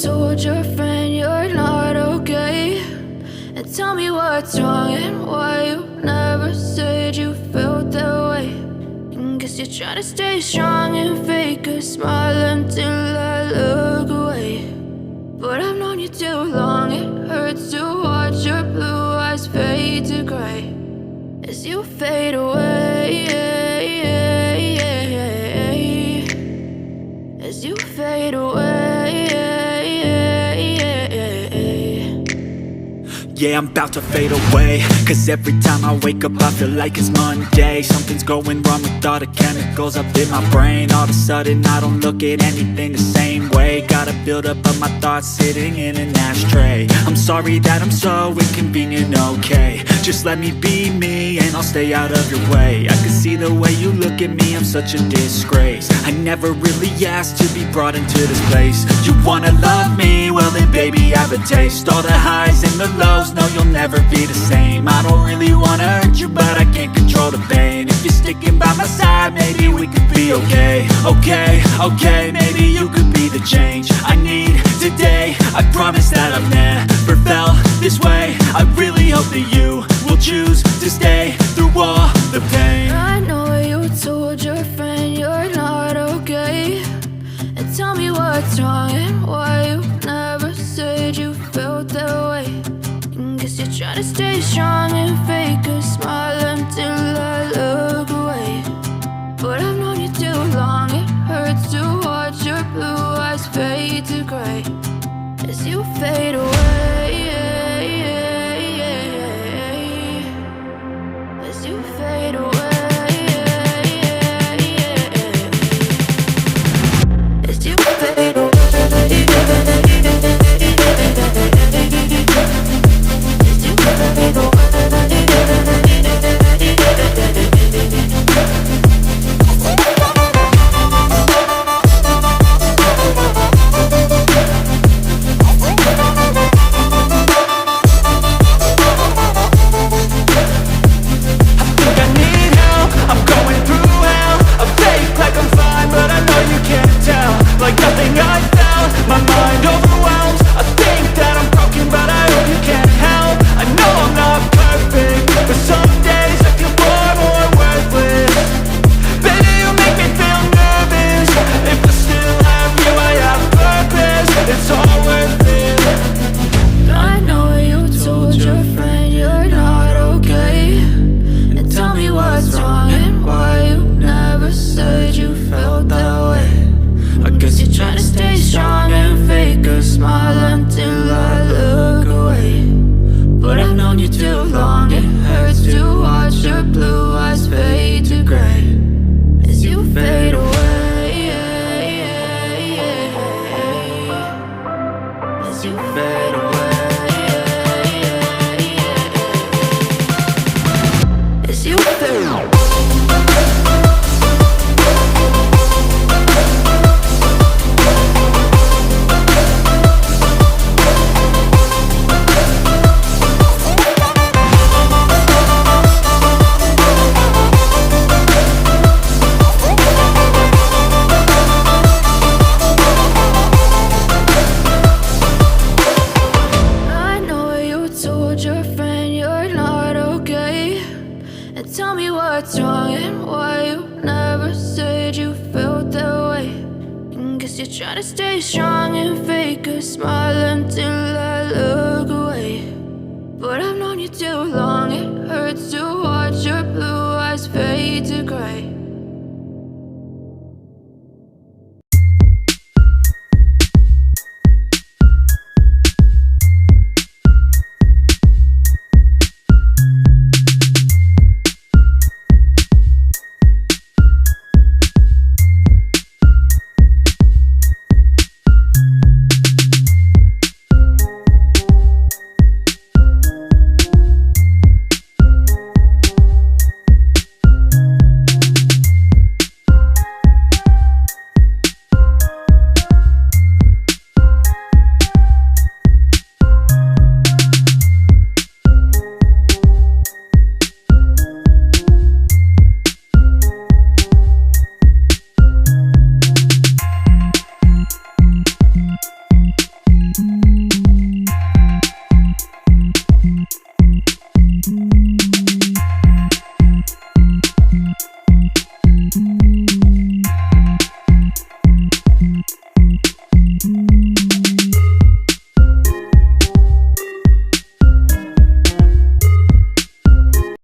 told your friend you're not okay, and tell me what's wrong and why you never said you felt that way. And guess you're trying to stay strong and fake a smile until I look away. But I've known you too long, it hurts to watch your blue eyes fade to gray as you fade away, as you fade away. Yeah, I'm about to fade away, cause every time I wake up I feel like it's Monday. Something's going wrong with all the chemicals up in my brain. All of a sudden I don't look at anything the same way. Gotta build up of my thoughts sitting in an ashtray. I'm sorry that I'm so inconvenient, okay. Just let me be me and I'll stay out of your way. I can see the way you look at me, I'm such a disgrace. I never really asked to be brought into this place. You wanna love me? Well then baby I have a taste. All the highs and the lows, no you'll never be the same. I don't really wanna hurt you but I can't control the pain. If you're sticking by my side maybe we could be okay. Okay, maybe you could be the change I need today. I promise that I've never felt this way. I really hope that you will choose to stay through all the pain. I know you told your friend you're not okay, and tell me what's wrong and why you never said you felt that way. And guess you're trying to stay strong and fake a smile until I look away. But I've known you too long, it hurts to watch your blue eyes fade to gray as you fade away, as you fade away, as you fade away. Like nothing I felt, my mind overwhelmed. I think that I'm broken, but I hope you can't help. I know I'm not perfect, but some days I feel far more worthless. Baby, you make me feel nervous. If I still have you, I have purpose. It's all worth it. I know you told your friend you're not okay, and tell me what's wrong and why you never said you felt that way. I guess you're trying to stay strong and fake a smile until I look away. But I've known you too long, it hurts to watch your blue eyes fade to gray as you fade away, as you fade away, as you fade away. Your friend you're not okay, and tell me what's wrong and why you never said you felt that way. And guess you're trying to stay strong and fake a smile until I look away. But I've known you too long, it hurts to watch your blue eyes fade to gray